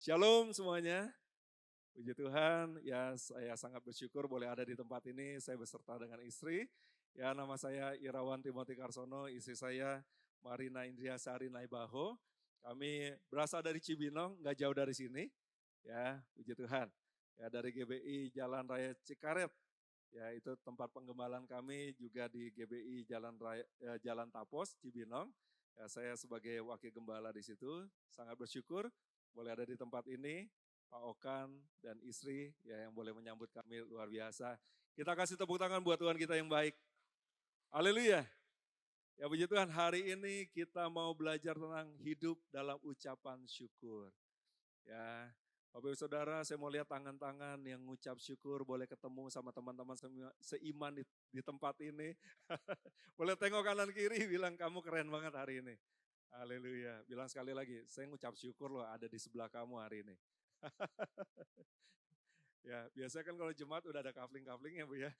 Shalom semuanya, puji Tuhan. Ya, saya sangat bersyukur boleh ada di tempat ini. Saya beserta dengan istri. Ya, nama saya Irawan Timothy Karsono, istri saya Marina Indria Sari Naibaho. Kami berasal dari Cibinong, nggak jauh dari sini. Ya, puji Tuhan. Ya, dari GBI Jalan Raya Cikaret. Ya, itu tempat penggembalaan kami juga di GBI Jalan Tapos Cibinong. Ya, saya sebagai wakil gembala di situ sangat bersyukur boleh ada di tempat ini. Pak Okan dan istri ya yang boleh menyambut kami luar biasa. Kita kasih tepuk tangan buat Tuhan kita yang baik. Haleluya. Ya puji Tuhan, hari ini kita mau belajar tentang hidup dalam ucapan syukur. Ya, Bapak Ibu Saudara, saya mau lihat tangan-tangan yang ngucap syukur, boleh ketemu sama teman-teman seiman di tempat ini. Boleh tengok kanan kiri, bilang kamu keren banget hari ini. Haleluya. Bilang sekali lagi, saya ngucap syukur loh ada di sebelah kamu hari ini. Ya, biasanya kan kalau Jumat udah ada kafling-kaflingnya Bu ya.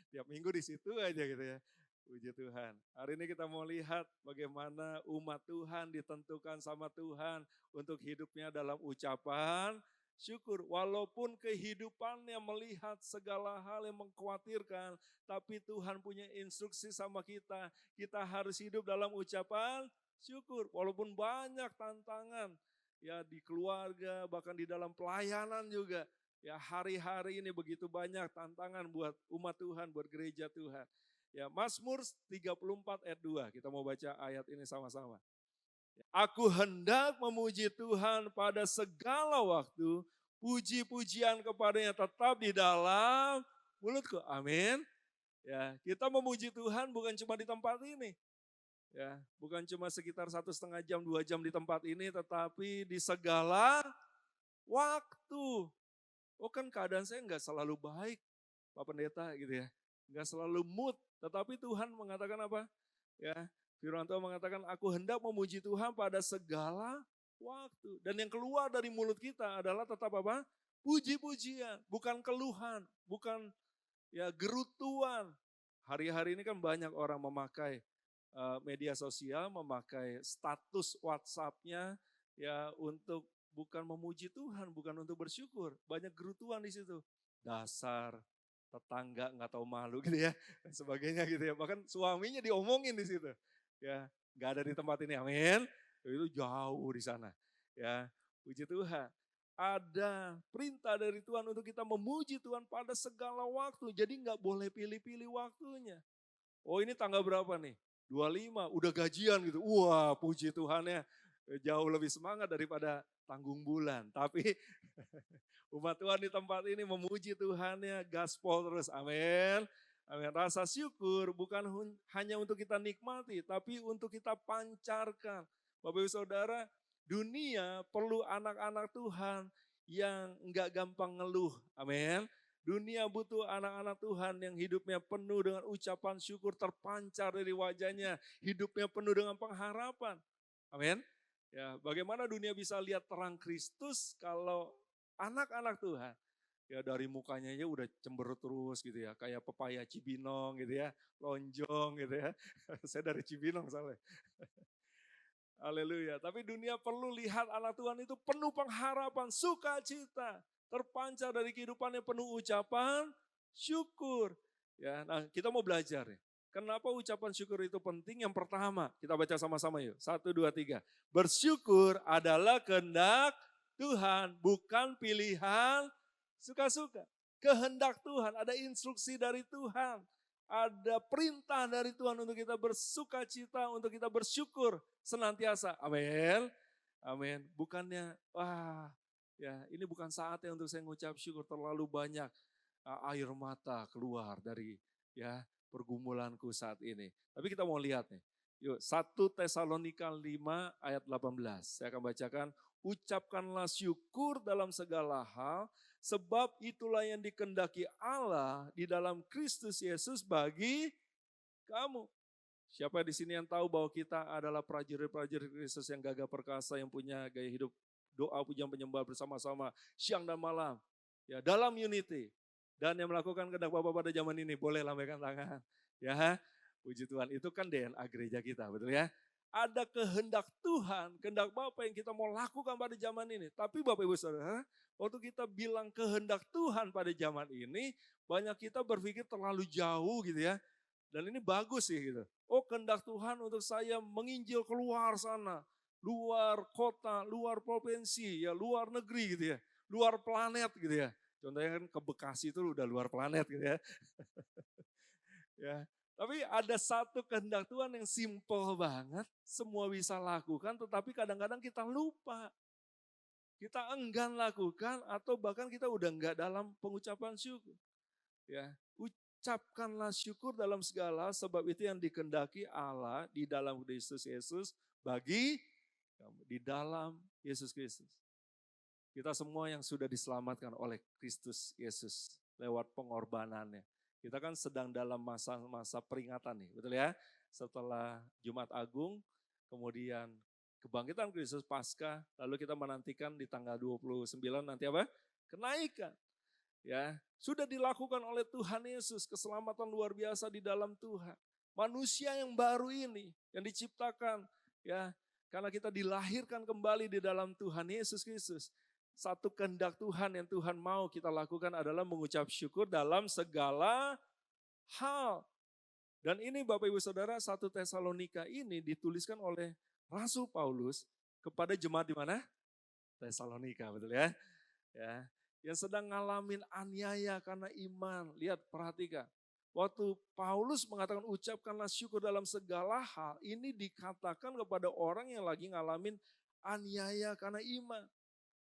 Tiap minggu di situ aja gitu ya. Puji Tuhan. Hari ini kita mau lihat bagaimana umat Tuhan ditentukan sama Tuhan untuk hidupnya dalam ucapan syukur. Walaupun kehidupannya melihat segala hal yang mengkhawatirkan, tapi Tuhan punya instruksi sama kita. Kita harus hidup dalam ucapan syukur. Walaupun banyak tantangan, ya di keluarga, bahkan di dalam pelayanan juga. Ya hari-hari ini begitu banyak tantangan buat umat Tuhan, buat gereja Tuhan. Ya Mazmur 34 ayat 2, kita mau baca ayat ini sama-sama. Aku hendak memuji Tuhan pada segala waktu, puji-pujian kepadanya tetap di dalam mulutku. Amin. Ya, kita memuji Tuhan bukan cuma di tempat ini. Ya, bukan cuma sekitar 1,5 jam, 2 jam di tempat ini, tetapi di segala waktu. Oh kan keadaan saya nggak selalu baik, Pak Pendeta gitu ya. Nggak selalu mood, tetapi Tuhan mengatakan apa? Ya, Firman Tuhan mengatakan, aku hendak memuji Tuhan pada segala waktu. Dan yang keluar dari mulut kita adalah tetap apa? Puji-pujian, bukan keluhan, bukan ya gerutuan. Hari-hari ini kan banyak orang memakai media sosial, memakai status WhatsApp-nya ya untuk bukan memuji Tuhan, bukan untuk bersyukur. Banyak gerutuan di situ. Dasar tetangga nggak tahu malu gitu ya, dan sebagainya gitu ya. Bahkan suaminya diomongin di situ. Ya, nggak ada di tempat ini, amin. Itu jauh di sana. Ya, puji Tuhan. Ada perintah dari Tuhan untuk kita memuji Tuhan pada segala waktu. Jadi nggak boleh pilih-pilih waktunya. Oh ini tanggal berapa nih? 25, udah gajian gitu. Wah puji Tuhan ya, jauh lebih semangat daripada tanggung bulan. Tapi umat Tuhan di tempat ini memuji Tuhannya, gaspol terus, amin. Amin. Rasa syukur bukan hanya untuk kita nikmati, tapi untuk kita pancarkan. Bapak Ibu Saudara, dunia perlu anak-anak Tuhan yang enggak gampang ngeluh, amin. Dunia butuh anak-anak Tuhan yang hidupnya penuh dengan ucapan syukur terpancar dari wajahnya. Hidupnya penuh dengan pengharapan. Amin. Ya, bagaimana dunia bisa lihat terang Kristus kalau anak-anak Tuhan ya dari mukanya aja udah cemberut terus gitu ya, kayak pepaya Cibinong gitu ya, lonjong gitu ya. Saya dari Cibinong soalnya. Haleluya. Tapi dunia perlu lihat anak Tuhan itu penuh pengharapan, sukacita, terpancar dari kehidupannya penuh ucapan syukur. Ya, nah kita mau belajar ya. Kenapa ucapan syukur itu penting? Yang pertama, kita baca sama-sama yuk. 1, 2, 3. Bersyukur adalah kehendak Tuhan, bukan pilihan suka-suka. Kehendak Tuhan, ada instruksi dari Tuhan. Ada perintah dari Tuhan untuk kita bersuka cita, untuk kita bersyukur senantiasa. Amin. Amin. Bukannya, wah ya ini bukan saatnya untuk saya mengucap syukur terlalu banyak air mata keluar dari ya pergumulanku saat ini. Tapi kita mau lihat nih. Yuk 1 Tesalonika 5 ayat 18. Saya akan bacakan. Ucapkanlah syukur dalam segala hal, sebab itulah yang dikehendaki Allah di dalam Kristus Yesus bagi kamu. Siapa di sini yang tahu bahwa kita adalah prajurit-prajurit Kristus yang gagah perkasa, yang punya gaya hidup doa, pujian, penyembah bersama-sama siang dan malam. Ya, dalam unity. Dan yang melakukan kehendak Bapa pada zaman ini boleh lambaikan tangan. Ya, puji Tuhan. Itu kan DNA gereja kita, betul ya? ada kehendak Tuhan, kehendak Bapa yang kita mau lakukan pada zaman ini. Tapi Bapak Ibu Saudara, waktu kita bilang kehendak Tuhan pada zaman ini, banyak kita berpikir terlalu jauh gitu ya. Dan ini bagus sih gitu. Oh, kehendak Tuhan untuk saya menginjil keluar sana, luar kota, luar provinsi, ya luar negeri gitu ya, luar planet gitu ya. Contohnya kan ke Bekasi itu udah luar planet gitu ya. Ya. Tapi ada satu kehendak Tuhan yang simple banget, semua bisa lakukan, tetapi kadang-kadang kita lupa. Kita enggan lakukan atau bahkan kita udah enggak dalam pengucapan syukur. Ya, ucapkanlah syukur dalam segala sebab itu yang dikehendaki Allah di dalam Kristus Yesus bagi kamu di dalam Yesus Kristus. Kita semua yang sudah diselamatkan oleh Kristus Yesus lewat pengorbanannya. Kita kan sedang dalam masa-masa peringatan nih, betul ya? Setelah Jumat Agung, kemudian kebangkitan Kristus Paskah, lalu kita menantikan di tanggal 29 nanti apa? Kenaikan. Ya, sudah dilakukan oleh Tuhan Yesus, keselamatan luar biasa di dalam Tuhan. Manusia yang baru ini, yang diciptakan, ya, karena kita dilahirkan kembali di dalam Tuhan Yesus Kristus. Satu kehendak Tuhan yang Tuhan mau kita lakukan adalah mengucap syukur dalam segala hal. Dan ini Bapak Ibu Saudara, 1 Tesalonika ini dituliskan oleh Rasul Paulus kepada jemaat di mana? Tesalonika, betul ya? Ya, yang sedang ngalamin aniaya karena iman. Lihat, perhatikan. Waktu Paulus mengatakan ucapkanlah syukur dalam segala hal, ini dikatakan kepada orang yang lagi ngalamin aniaya karena iman.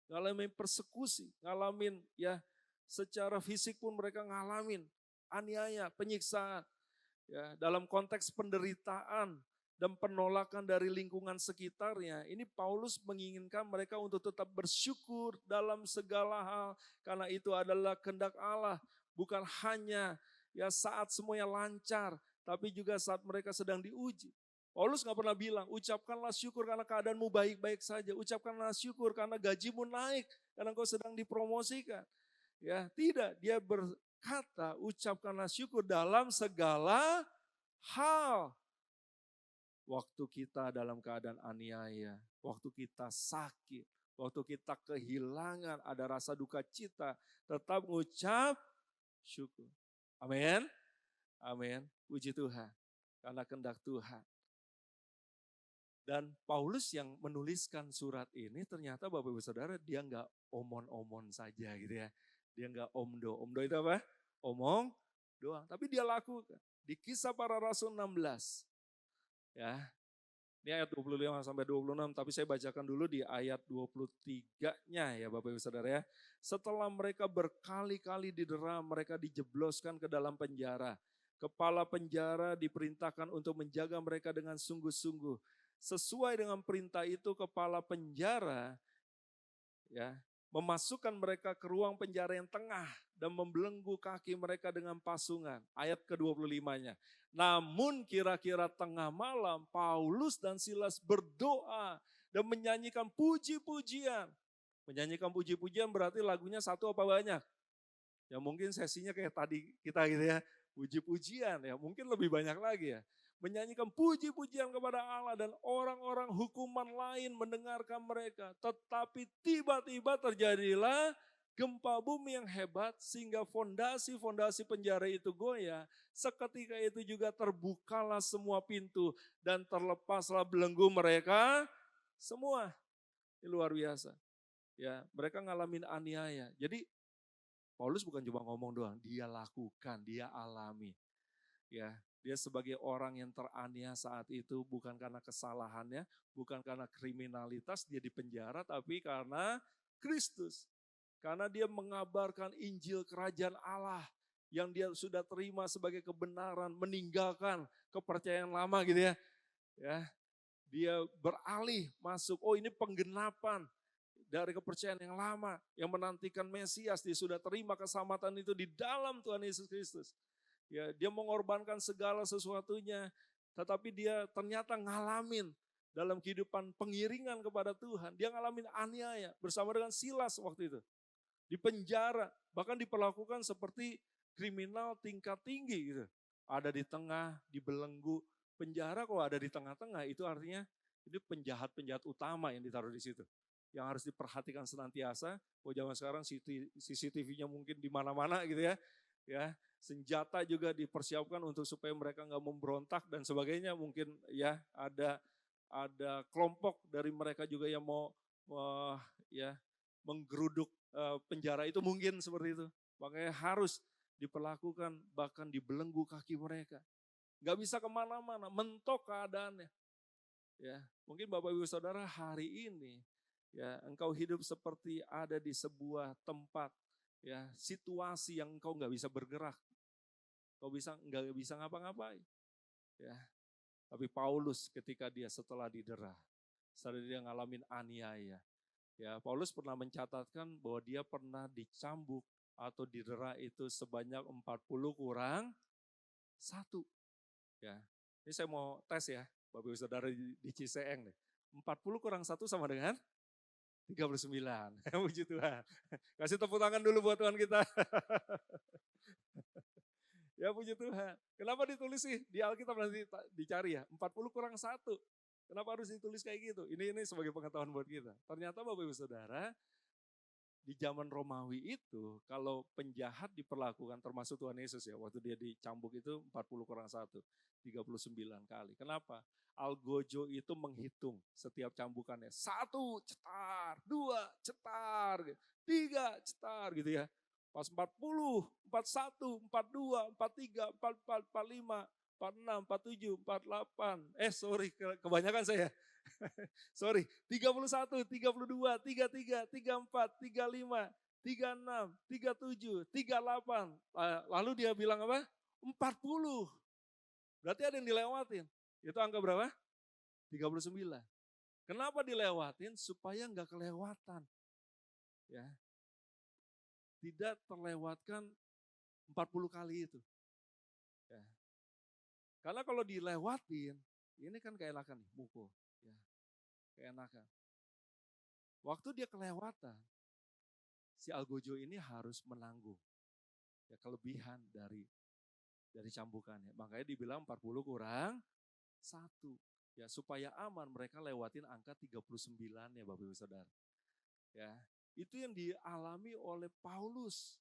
Ngalamin persekusi, ngalamin ya secara fisik pun mereka ngalamin aniaya, penyiksaan. Ya, dalam konteks penderitaan dan penolakan dari lingkungan sekitarnya, ini Paulus menginginkan mereka untuk tetap bersyukur dalam segala hal, karena itu adalah kehendak Allah, bukan hanya ya saat semuanya lancar, tapi juga saat mereka sedang diuji. Paulus nggak pernah bilang, ucapkanlah syukur karena keadaanmu baik-baik saja, ucapkanlah syukur karena gajimu naik, karena kau sedang dipromosikan. Ya, tidak, dia berkata, ucapkanlah syukur dalam segala hal. Waktu kita dalam keadaan aniaya, waktu kita sakit, waktu kita kehilangan, ada rasa duka cita, tetap mengucap syukur. Amin. Amin. Puji Tuhan. Karena kehendak Tuhan. Dan Paulus yang menuliskan surat ini ternyata Bapak Ibu Saudara dia enggak omon-omon saja gitu ya. Dia enggak omdo. Omdo itu apa? Omong doang. Tapi dia lakukan. Di Kisah Para Rasul 16. Ya. Ini ayat 25 sampai 26, tapi saya bacakan dulu di ayat 23-nya ya Bapak Ibu Saudara ya. Setelah mereka berkali-kali didera, mereka dijebloskan ke dalam penjara. Kepala penjara diperintahkan untuk menjaga mereka dengan sungguh-sungguh. Sesuai dengan perintah itu, kepala penjara ya memasukkan mereka ke ruang penjara yang tengah dan membelenggu kaki mereka dengan pasungan. Ayat ke-25-nya. Namun kira-kira tengah malam Paulus dan Silas berdoa dan menyanyikan puji-pujian. Menyanyikan puji-pujian berarti lagunya satu apa banyak? Ya mungkin sesinya kayak tadi kita gitu ya. Puji-pujian ya, mungkin lebih banyak lagi ya. Menyanyikan puji-pujian kepada Allah dan orang-orang hukuman lain mendengarkan mereka. Tetapi tiba-tiba terjadilah gempa bumi yang hebat sehingga fondasi-fondasi penjara itu goyah. Seketika itu juga terbukalah semua pintu dan terlepaslah belenggu mereka semua. Ini luar biasa. Ya, mereka ngalamin aniaya. Jadi Paulus bukan cuma ngomong doang, dia lakukan, dia alami. Ya, dia sebagai orang yang teraniaya saat itu bukan karena kesalahannya, bukan karena kriminalitas dia dipenjara, tapi karena Kristus. Karena dia mengabarkan Injil Kerajaan Allah yang dia sudah terima sebagai kebenaran, meninggalkan kepercayaan lama gitu ya. Ya, dia beralih masuk, oh ini penggenapan dari kepercayaan yang lama, yang menantikan Mesias, dia sudah terima keselamatan itu di dalam Tuhan Yesus Kristus. Ya, dia mengorbankan segala sesuatunya, tetapi dia ternyata ngalamin dalam kehidupan pengiringan kepada Tuhan. Dia ngalamin aniaya bersama dengan Silas waktu itu. Di penjara, bahkan diperlakukan seperti kriminal tingkat tinggi gitu. Ada di tengah, dibelenggu, Penjara kalau ada di tengah-tengah itu artinya itu penjahat-penjahat utama yang ditaruh di situ. Yang harus diperhatikan senantiasa. Oh zaman sekarang CCTV-nya mungkin di mana-mana gitu ya. Ya, senjata juga dipersiapkan untuk supaya mereka nggak memberontak dan sebagainya. Mungkin ya ada kelompok dari mereka juga yang mau ya menggeruduk penjara itu mungkin seperti itu. Makanya harus diperlakukan bahkan dibelenggu kaki mereka. Nggak bisa kemana-mana, mentok keadaannya. Ya, mungkin Bapak Ibu Saudara hari ini ya engkau hidup seperti ada di sebuah tempat ya situasi yang engkau nggak bisa bergerak, kau nggak bisa ngapa-ngapain. Ya, tapi Paulus ketika dia setelah didera, setelah dia ngalamin aniaya, ya Paulus pernah mencatatkan bahwa dia pernah dicambuk atau didera itu sebanyak 40 kurang 1. Ya, ini saya mau tes ya, Bapak Ibu Saudara di Ciseeng nih. 40 kurang 1 sama dengan 39. Puji Tuhan. Kasih tepuk tangan dulu buat Tuhan kita. Ya puji Tuhan. Kenapa ditulis sih? Di Alkitab nanti dicari ya. 40 kurang 1. Kenapa harus ditulis kayak gitu? Ini sebagai pengetahuan buat kita. Ternyata Bapak Ibu Saudara, di zaman Romawi itu kalau penjahat diperlakukan termasuk Tuhan Yesus ya. Waktu dia dicambuk itu 40 kurang 1. 39 kali. Kenapa? Algojo itu menghitung setiap cambukannya. 1 cetar, 2 cetar, 3 cetar gitu ya. Pas 40, 41, 42, 43, 44, 45, 46, 47, 48. Sorry, kebanyakan saya. Sorry, 31, 32, 33, 34, 35, 36, 37, 38. Lalu dia bilang apa? 40. Berarti ada yang dilewatin. Itu angka berapa? 39. Kenapa dilewatin? Supaya enggak kelewatan. Ya. Tidak terlewatkan 40 kali itu. Ya. Karena kalau dilewatin, ini kan keenakan nih, mukul. Ya. Keenakan. Waktu dia kelewatan, si Algojo ini harus menanggung ya kelebihan dari cambukannya. Makanya dibilang 40 kurang 1. Ya, supaya aman mereka lewatin angka 39 ya Bapak Ibu Saudara. Ya, itu yang dialami oleh Paulus,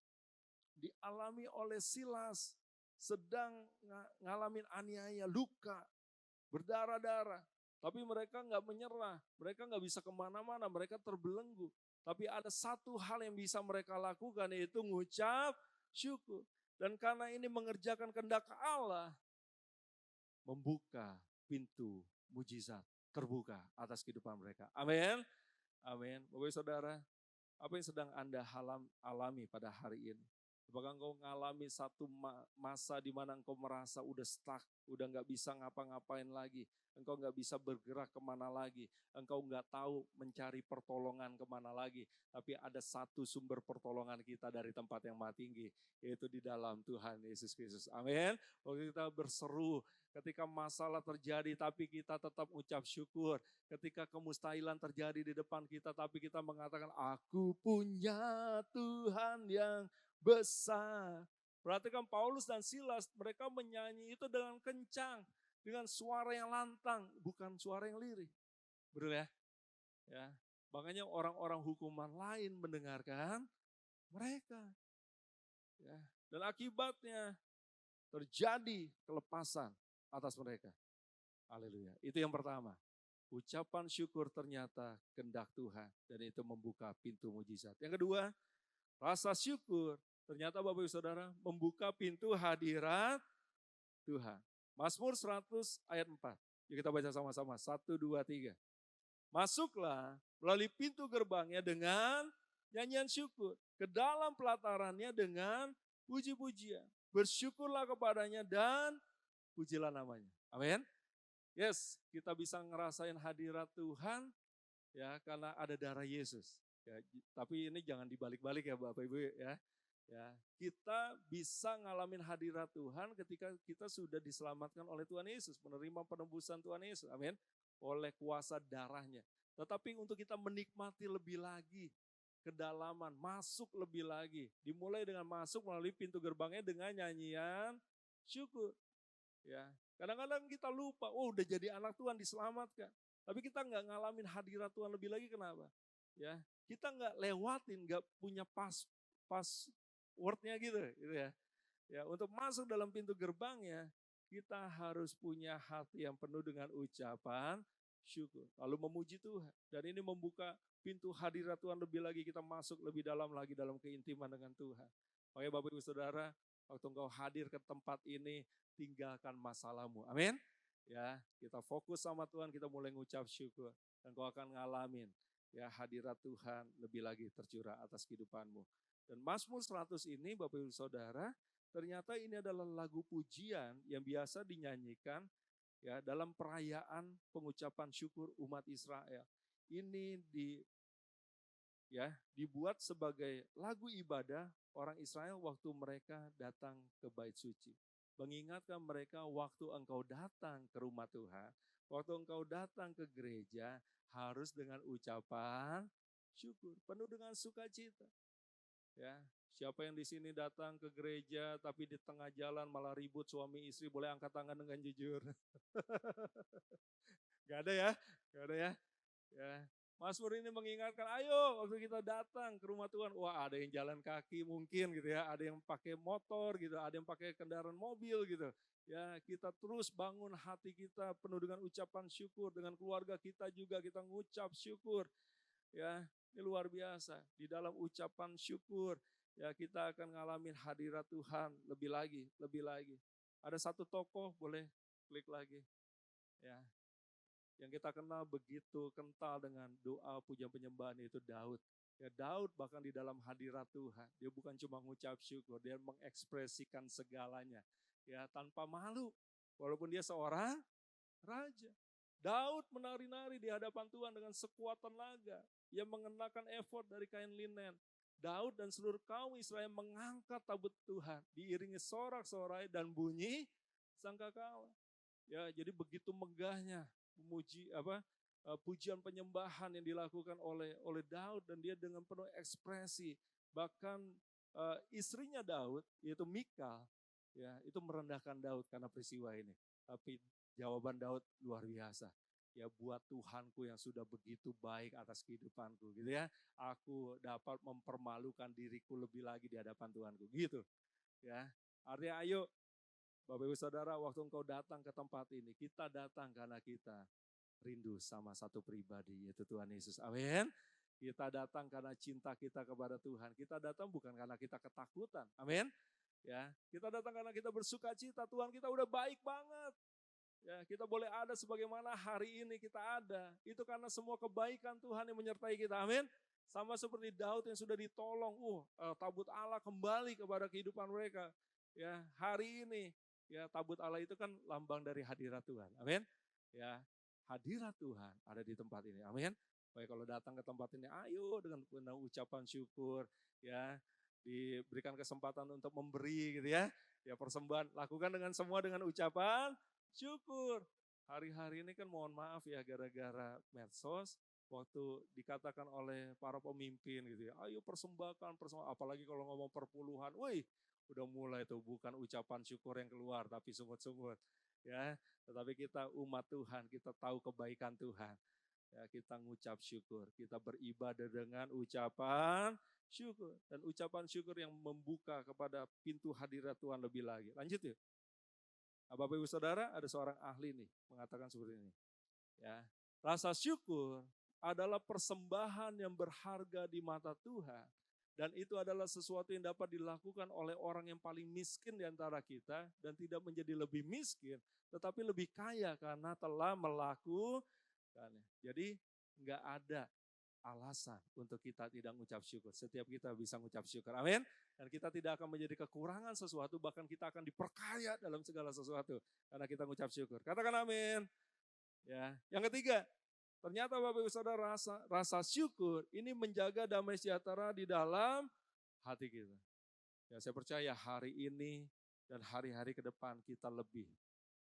dialami oleh Silas, sedang ngalamin aniaya, luka, berdarah-darah. Tapi mereka nggak menyerah, mereka nggak bisa kemana-mana, mereka terbelenggu. Tapi ada satu hal yang bisa mereka lakukan yaitu mengucap syukur. Dan karena ini mengerjakan kehendak Allah, membuka pintu mujizat terbuka atas kehidupan mereka. Amin. Amin. Bapak Saudara, apa yang sedang Anda alami pada hari ini? Apakah engkau mengalami satu masa di mana engkau merasa udah stuck, udah nggak bisa ngapa-ngapain lagi, engkau nggak bisa bergerak kemana lagi, engkau nggak tahu mencari pertolongan kemana lagi, tapi ada satu sumber pertolongan kita dari tempat yang maha tinggi, yaitu di dalam Tuhan Yesus Kristus. Amin. Waktu kita berseru, ketika masalah terjadi tapi kita tetap ucap syukur, ketika kemustahilan terjadi di depan kita tapi kita mengatakan, aku punya Tuhan yang besar. Perhatikan Paulus dan Silas, mereka menyanyi itu dengan kencang, dengan suara yang lantang, bukan suara yang lirih. Betul ya? Ya. Makanya orang-orang hukuman lain mendengarkan mereka. Ya. Dan akibatnya terjadi kelepasan atas mereka. Haleluya. Itu yang pertama. Ucapan syukur ternyata kehendak Tuhan dan itu membuka pintu mujizat. Yang kedua, rasa syukur ternyata Bapak Ibu Saudara membuka pintu hadirat Tuhan. Mazmur 100 ayat 4. Yuk kita baca sama-sama. 1, 2, 3. Masuklah melalui pintu gerbangnya dengan nyanyian syukur. Ke dalam pelatarannya dengan puji-pujian. Bersyukurlah kepadanya dan pujilah namanya. Amin. Yes, kita bisa ngerasain hadirat Tuhan ya karena ada darah Yesus. Ya, tapi ini jangan dibalik-balik ya Bapak Ibu ya. Ya, kita bisa ngalamin hadirat Tuhan ketika kita sudah diselamatkan oleh Tuhan Yesus, menerima penebusan Tuhan Yesus. Amin. Oleh kuasa darahnya. Tetapi untuk kita menikmati lebih lagi kedalaman, masuk lebih lagi. Dimulai dengan masuk melalui pintu gerbangnya dengan nyanyian syukur. Ya, Kadang-kadang kita lupa, oh udah jadi anak Tuhan diselamatkan. Tapi kita nggak ngalamin hadirat Tuhan lebih lagi, kenapa? Ya, kita nggak lewatin, nggak punya passwordnya gitu ya. Ya, untuk masuk dalam pintu gerbangnya, kita harus punya hati yang penuh dengan ucapan syukur. Lalu memuji Tuhan. Dan ini membuka pintu hadirat Tuhan lebih lagi, kita masuk lebih dalam lagi dalam keintiman dengan Tuhan. Oke Bapak Ibu Saudara, waktu engkau hadir ke tempat ini, tinggalkan masalahmu. Amin. Ya, kita fokus sama Tuhan, kita mulai ngucap syukur. Dan kau akan ngalamin ya hadirat Tuhan lebih lagi tercurah atas kehidupanmu. Dan Mazmur 100 ini Bapak Ibu Saudara, ternyata ini adalah lagu pujian yang biasa dinyanyikan ya dalam perayaan pengucapan syukur umat Israel. Ini dibuat sebagai lagu ibadah orang Israel waktu mereka datang ke bait suci. Mengingatkan mereka waktu engkau datang ke rumah Tuhan, waktu engkau datang ke gereja harus dengan ucapan syukur, penuh dengan sukacita. Ya, siapa yang di sini datang ke gereja tapi di tengah jalan malah ribut suami istri, boleh angkat tangan dengan jujur. Gak ada ya, gak ada ya. Ya, Mazmur ini mengingatkan, ayo waktu kita datang ke rumah Tuhan, wah ada yang jalan kaki mungkin gitu ya, ada yang pakai motor gitu, ada yang pakai kendaraan mobil gitu. Ya, kita terus bangun hati kita penuh dengan ucapan syukur, dengan keluarga kita juga kita ngucap syukur. Ya, ini luar biasa. Di dalam ucapan syukur, ya kita akan ngalamin hadirat Tuhan lebih lagi, lebih lagi. Ada satu tokoh, boleh klik lagi. Ya, yang kita kenal begitu kental dengan doa pujian penyembahan itu Daud. Ya Daud bahkan di dalam hadirat Tuhan, dia bukan cuma mengucap syukur, dia mengekspresikan segalanya. Ya tanpa malu, walaupun dia seorang raja. Daud menari-nari di hadapan Tuhan dengan sekuat tenaga. Ia mengenakan efod dari kain linen. Daud dan seluruh kaum Israel mengangkat tabut Tuhan, diiringi sorak-sorai dan bunyi sangkakala. Ya, jadi begitu megahnya pujian penyembahan yang dilakukan oleh Daud, dan dia dengan penuh ekspresi. Bahkan istrinya Daud yaitu Mikal, ya itu merendahkan Daud karena peristiwa ini. Tapi jawaban Daud luar biasa. Ya buat Tuhanku yang sudah begitu baik atas kehidupanku gitu ya. Aku dapat mempermalukan diriku lebih lagi di hadapan Tuhanku gitu. Ya. Artinya ayo Bapak Ibu Saudara, waktu engkau datang ke tempat ini, kita datang karena kita rindu sama satu pribadi, yaitu Tuhan Yesus. Amin. Kita datang karena cinta kita kepada Tuhan. Kita datang bukan karena kita ketakutan. Amin. Ya, kita datang karena kita bersuka cita. Tuhan kita udah baik banget. Ya, kita boleh ada sebagaimana hari ini kita ada. Itu karena semua kebaikan Tuhan yang menyertai kita. Amin. Sama seperti Daud yang sudah ditolong. Tabut Allah kembali kepada kehidupan mereka. Ya, hari ini ya tabut Allah itu kan lambang dari hadirat Tuhan. Amin. Ya, hadirat Tuhan ada di tempat ini. Amin. Baik, kalau datang ke tempat ini, ayo dengan penuh ucapan syukur. Ya, diberikan kesempatan untuk memberi gitu ya. Ya persembahan, lakukan dengan semua dengan ucapan syukur. Hari-hari ini kan mohon maaf ya gara-gara medsos, waktu dikatakan oleh para pemimpin gitu ya, ayo persembahkan, apalagi kalau ngomong perpuluhan, wih udah mulai tuh bukan ucapan syukur yang keluar tapi sungut-sungut. Ya, tetapi kita umat Tuhan, kita tahu kebaikan Tuhan. Ya, kita ngucap syukur, kita beribadah dengan ucapan syukur. Dan ucapan syukur yang membuka kepada pintu hadirat Tuhan lebih lagi. Lanjut yuk. Nah, Bapak Ibu Saudara, ada seorang ahli nih mengatakan seperti ini. Ya, rasa syukur adalah persembahan yang berharga di mata Tuhan. Dan itu adalah sesuatu yang dapat dilakukan oleh orang yang paling miskin di antara kita dan tidak menjadi lebih miskin, tetapi lebih kaya karena telah melakukannya. Jadi enggak ada alasan untuk kita tidak mengucap syukur. Setiap kita bisa mengucap syukur. Amin. Dan kita tidak akan menjadi kekurangan sesuatu, bahkan kita akan diperkaya dalam segala sesuatu karena kita mengucap syukur. Katakan amin. Ya, yang ketiga, ternyata Bapak Ibu Saudara, rasa syukur ini menjaga damai sejahtera di dalam hati kita. Ya, saya percaya hari ini dan hari-hari ke depan kita lebih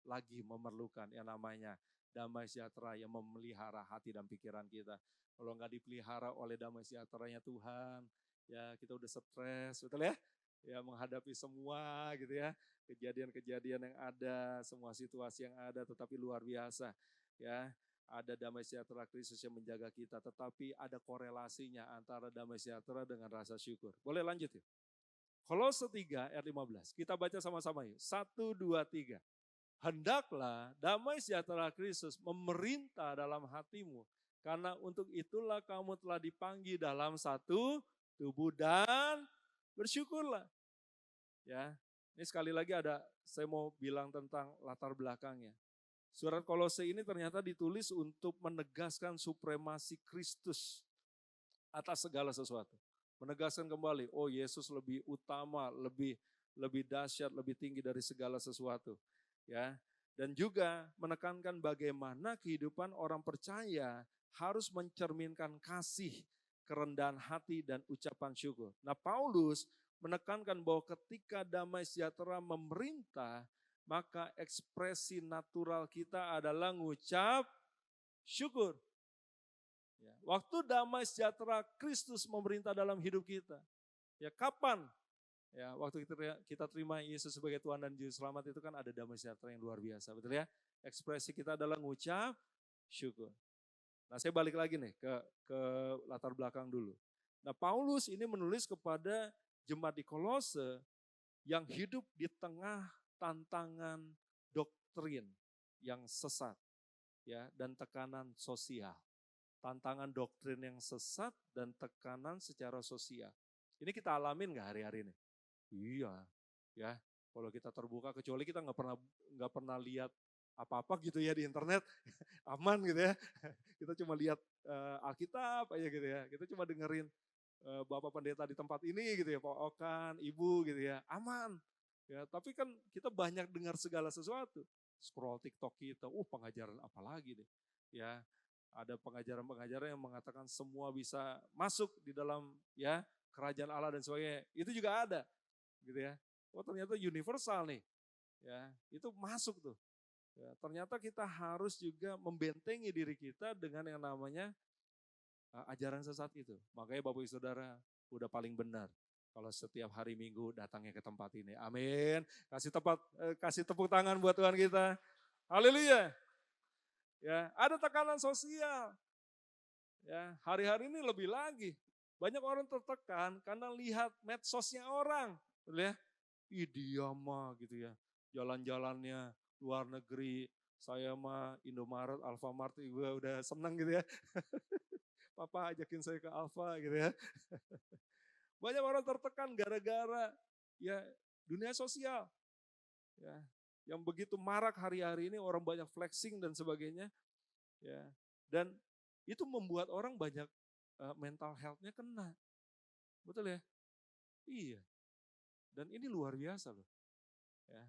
lagi memerlukan yang namanya damai sejahtera yang memelihara hati dan pikiran kita. Kalau nggak dipelihara oleh damai sejahteranya Tuhan, ya kita udah stres, betul ya? ya menghadapi semua gitu ya, kejadian-kejadian yang ada, semua situasi yang ada, tetapi luar biasa ya. Ada damai sejahtera Kristus yang menjaga kita, tetapi ada korelasinya antara damai sejahtera dengan rasa syukur. Boleh lanjut ya? Kolose 3 ayat 15, kita baca sama-sama yuk. 1, 2, 3. Hendaklah damai sejahtera Kristus memerintah dalam hatimu, karena untuk itulah kamu telah dipanggil dalam satu tubuh dan bersyukurlah. Ya, ini sekali lagi saya mau bilang tentang latar belakangnya. Surat Kolose ini ternyata ditulis untuk menegaskan supremasi Kristus atas segala sesuatu. Menegaskan kembali, oh Yesus lebih utama, lebih dahsyat, lebih tinggi dari segala sesuatu. Ya, dan juga menekankan bagaimana kehidupan orang percaya harus mencerminkan kasih, kerendahan hati, dan ucapan syukur. Nah, Paulus menekankan bahwa ketika damai sejahtera memerintah, maka ekspresi natural kita adalah ngucap syukur. Ya, waktu damai sejahtera Kristus memerintah dalam hidup kita. Ya, kapan? Ya, waktu kita terima Yesus sebagai Tuhan dan Juru Selamat itu kan ada damai sejahtera yang luar biasa, betul ya? Ekspresi kita adalah ngucap syukur. Nah, saya balik lagi nih ke latar belakang dulu. Nah, Paulus ini menulis kepada jemaat di Kolose yang hidup di tengah tantangan doktrin yang sesat, ya, dan tekanan sosial. Tantangan doktrin yang sesat dan tekanan secara sosial. Ini kita alamin nggak hari-hari ini? Iya, ya. Kalau kita terbuka, kecuali kita nggak pernah lihat apa-apa gitu ya di internet, aman gitu ya. Kita cuma lihat Alkitab aja gitu ya. Kita cuma dengerin Bapak Pendeta di tempat ini gitu ya, Pak Okan, Ibu gitu ya, aman. Ya, tapi kan kita banyak dengar segala sesuatu. Scroll TikTok kita, pengajaran apa lagi deh. Ya, ada pengajaran-pengajaran yang mengatakan semua bisa masuk di dalam ya kerajaan Allah dan sebagainya. Itu juga ada gitu ya. Oh ternyata universal nih. Ya, itu masuk tuh. Ya, ternyata kita harus juga membentengi diri kita dengan yang namanya ajaran sesat itu. Makanya Bapak Ibu Saudara udah paling benar kalau setiap hari Minggu datangnya ke tempat ini. Amin. Kasih tepuk tangan buat Tuhan kita. Haleluya. Ya, ada tekanan sosial. Ya, hari-hari ini lebih lagi. Banyak orang tertekan karena lihat medsosnya orang. Betul ya? Ih dia mah gitu ya. Jalan-jalannya luar negeri. Saya mah Indomaret, Alfamart gue udah seneng gitu ya. Papa ajakin saya ke Alfa gitu ya. Banyak orang tertekan gara-gara ya dunia sosial. Ya, yang begitu marak hari-hari ini orang banyak flexing dan sebagainya. Ya, dan itu membuat orang banyak mental health-nya kena. Betul ya? Iya. Dan ini luar biasa loh. Ya.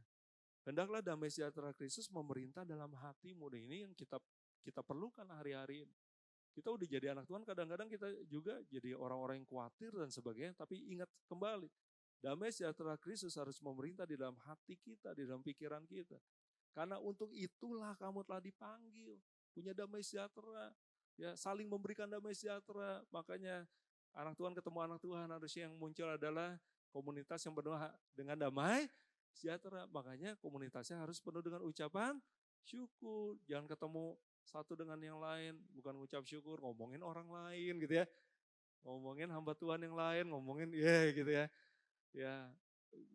Hendaklah damai sejahtera Kristus memerintah dalam hatimu. Dan ini yang kita perlukan hari-hari ini. Kita udah jadi anak Tuhan, kadang-kadang kita juga jadi orang-orang yang khawatir dan sebagainya. Tapi ingat kembali, damai sejahtera Kristus harus memerintah di dalam hati kita, di dalam pikiran kita. Karena untuk itulah kamu telah dipanggil. Punya damai sejahtera. Ya, saling memberikan damai sejahtera. Makanya anak Tuhan ketemu anak Tuhan, harusnya yang muncul adalah komunitas yang penuh dengan damai sejahtera. Makanya komunitasnya harus penuh dengan ucapan syukur. Jangan ketemu satu dengan yang lain, bukan ucap syukur, ngomongin orang lain gitu ya. Ngomongin hamba Tuhan yang lain, ngomongin gitu ya. Ya,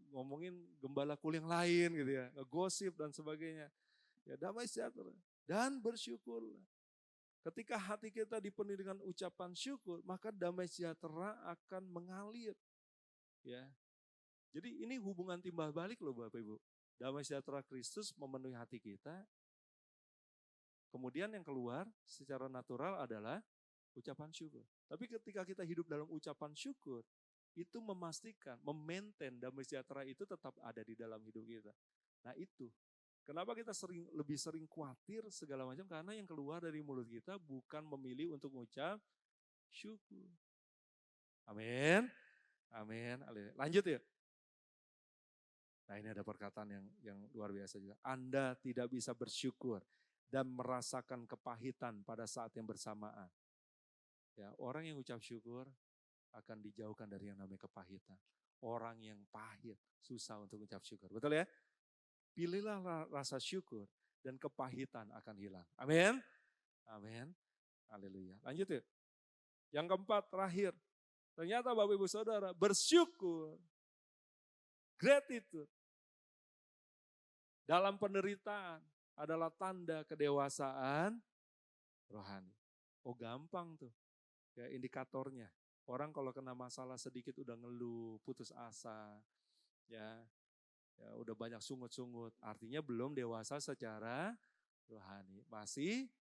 ngomongin gembala kul yang lain gitu ya, ngegosip dan sebagainya. Ya damai sejahtera dan bersyukurlah. Ketika hati kita dipenuhi dengan ucapan syukur, maka damai sejahtera akan mengalir. Ya. Jadi ini hubungan timbal balik loh Bapak Ibu. Damai sejahtera Kristus memenuhi hati kita. Kemudian yang keluar secara natural adalah ucapan syukur. Tapi ketika kita hidup dalam ucapan syukur, itu memastikan, memaintain damai sejahtera itu tetap ada di dalam hidup kita. Nah itu, kenapa kita lebih sering khawatir segala macam, karena yang keluar dari mulut kita bukan memilih untuk mengucap syukur. Amin. Amin. Lanjut ya. Nah ini ada perkataan yang luar biasa juga. Anda tidak bisa bersyukur dan merasakan kepahitan pada saat yang bersamaan. Ya, orang yang ucap syukur akan dijauhkan dari yang namanya kepahitan. Orang yang pahit, susah untuk mengucap syukur. Betul ya? Pilihlah rasa syukur dan kepahitan akan hilang. Amin. Amin. Haleluya. Lanjut yuk. Yang keempat, terakhir. Ternyata Bapak Ibu Saudara, bersyukur, gratitude, dalam penderitaan adalah tanda kedewasaan rohani. Oh gampang tuh, ya indikatornya. Orang kalau kena masalah sedikit udah ngeluh, putus asa, ya udah banyak sungut-sungut. Artinya belum dewasa secara rohani. Masih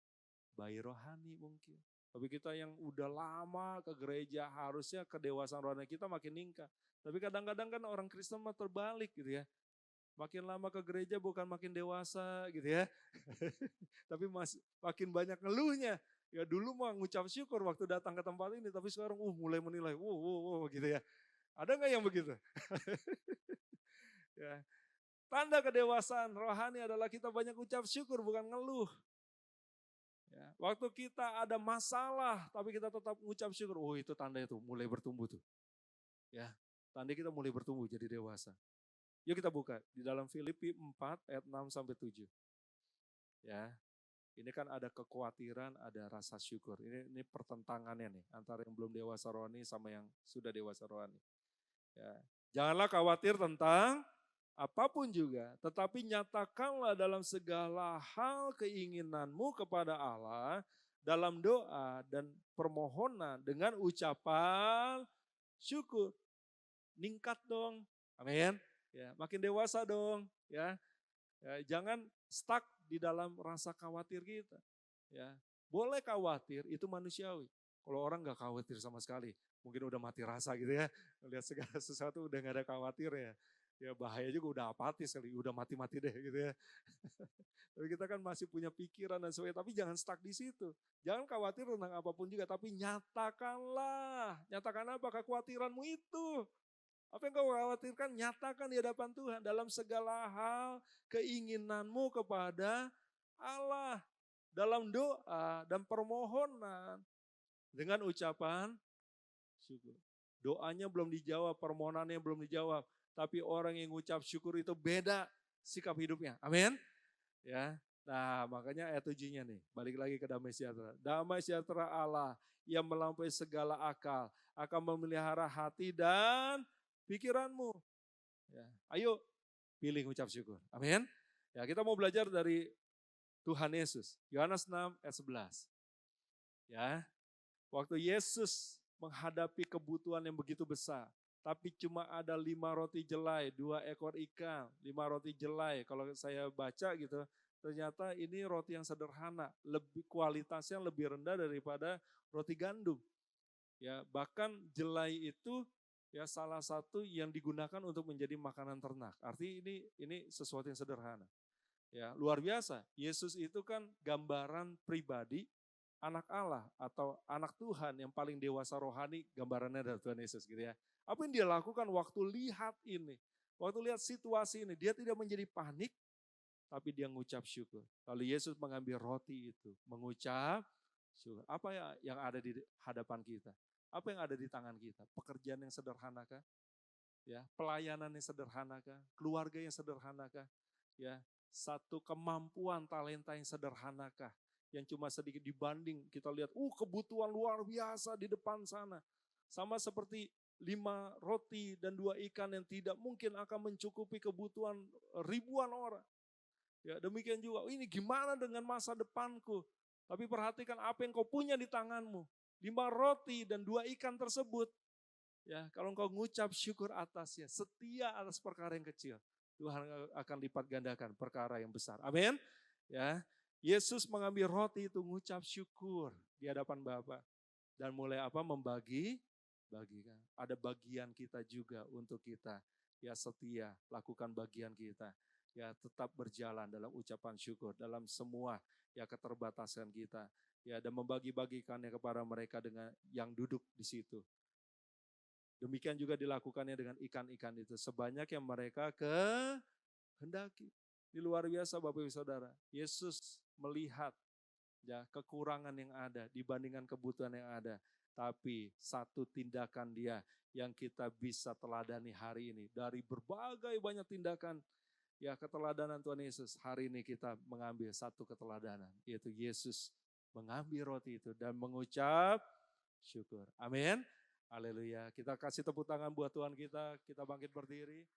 bayi rohani mungkin. Tapi kita yang udah lama ke gereja harusnya kedewasaan rohani kita makin meningkat. Tapi kadang-kadang kan orang Kristen mah terbalik gitu ya. Makin lama ke gereja bukan makin dewasa gitu ya. Tapi makin banyak ngeluhnya. Ya dulu mah ngucap syukur waktu datang ke tempat ini. Tapi sekarang mulai menilai. Gitu ya. Ada nggak yang begitu? Ya. Tanda kedewasaan rohani adalah kita banyak ucap syukur bukan ngeluh. Ya, waktu kita ada masalah, tapi kita tetap mengucap syukur. Oh itu tanda itu mulai bertumbuh tuh. Ya, tanda kita mulai bertumbuh jadi dewasa. Yuk kita buka di dalam Filipi 4 ayat 6 sampai 7. Ya, ini kan ada kekhawatiran, ada rasa syukur. Ini pertentangannya nih antara yang belum dewasa rohani sama yang sudah dewasa rohani. Ya, janganlah khawatir tentang apapun juga, tetapi nyatakanlah dalam segala hal keinginanmu kepada Allah dalam doa dan permohonan dengan ucapan syukur. Ningkat dong, amin. Ya, makin dewasa dong, ya. Jangan stuck di dalam rasa khawatir kita. Ya, boleh khawatir itu manusiawi. Kalau orang nggak khawatir sama sekali, mungkin udah mati rasa gitu ya. Lihat segala sesuatu udah nggak ada khawatir ya. Ya bahaya juga udah apatis kali, udah mati-mati deh gitu ya. Tapi kita kan masih punya pikiran dan sebagainya, tapi jangan stuck di situ. Jangan khawatir tentang apapun juga, tapi nyatakanlah. Nyatakan apa kekhawatiranmu itu. Apa yang kau khawatirkan, nyatakan di hadapan Tuhan dalam segala hal keinginanmu kepada Allah. Dalam doa dan permohonan dengan ucapan syukur. Doanya belum dijawab, permohonannya belum dijawab. Tapi orang yang ngucap syukur itu beda sikap hidupnya. Amin. Ya. Nah, makanya ayat 7-nya nih, balik lagi ke damai sejahtera. Damai sejahtera Allah yang melampaui segala akal akan memelihara hati dan pikiranmu. Ya. Ayo pilih ngucap syukur. Amin. Ya, kita mau belajar dari Tuhan Yesus. Yohanes 6 ayat 11. Ya. Waktu Yesus menghadapi kebutuhan yang begitu besar, tapi cuma ada 5 roti jelai, 2 ekor ikan, 5 roti jelai. Kalau saya baca gitu, ternyata ini roti yang sederhana, lebih kualitasnya lebih rendah daripada roti gandum. Ya, bahkan jelai itu ya salah satu yang digunakan untuk menjadi makanan ternak. Artinya ini sesuatu yang sederhana. Ya, luar biasa. Yesus itu kan gambaran pribadi anak Allah atau anak Tuhan yang paling dewasa rohani, gambarannya dari Tuhan Yesus gitu ya. Apa yang dia lakukan waktu lihat ini, waktu lihat situasi ini, dia tidak menjadi panik, tapi dia mengucap syukur. Lalu Yesus mengambil roti itu, mengucap syukur. Apa yang ada di hadapan kita? Apa yang ada di tangan kita? Pekerjaan yang sederhanakah? Ya, pelayanan yang sederhanakah? Keluarga yang sederhanakah? Ya, satu kemampuan talenta yang sederhanakah? Yang cuma sedikit dibanding kita lihat, kebutuhan luar biasa di depan sana. Sama seperti 5 roti dan 2 ikan yang tidak mungkin akan mencukupi kebutuhan ribuan orang. Ya, demikian juga, ini gimana dengan masa depanku? Tapi perhatikan apa yang kau punya di tanganmu. 5 roti dan 2 ikan tersebut. Ya, kalau engkau ngucap syukur atasnya, setia atas perkara yang kecil, Tuhan akan lipat gandakan perkara yang besar. Amin. Ya, Yesus mengambil roti itu mengucap syukur di hadapan Bapa dan mulai bagikan. Ada bagian kita juga untuk kita. Ya setia, lakukan bagian kita. Ya tetap berjalan dalam ucapan syukur, dalam semua ya keterbatasan kita. Ya dan membagi-bagikannya kepada mereka dengan yang duduk di situ. Demikian juga dilakukannya dengan ikan-ikan itu. Sebanyak yang mereka kehendaki. Di luar biasa Bapak Ibu Saudara. Yesus melihat ya kekurangan yang ada dibandingkan kebutuhan yang ada. Tapi satu tindakan dia yang kita bisa teladani hari ini. Dari berbagai banyak tindakan, ya keteladanan Tuhan Yesus. Hari ini kita mengambil satu keteladanan, yaitu Yesus mengambil roti itu dan mengucap syukur. Amin. Haleluya. Kita kasih tepuk tangan buat Tuhan kita bangkit berdiri.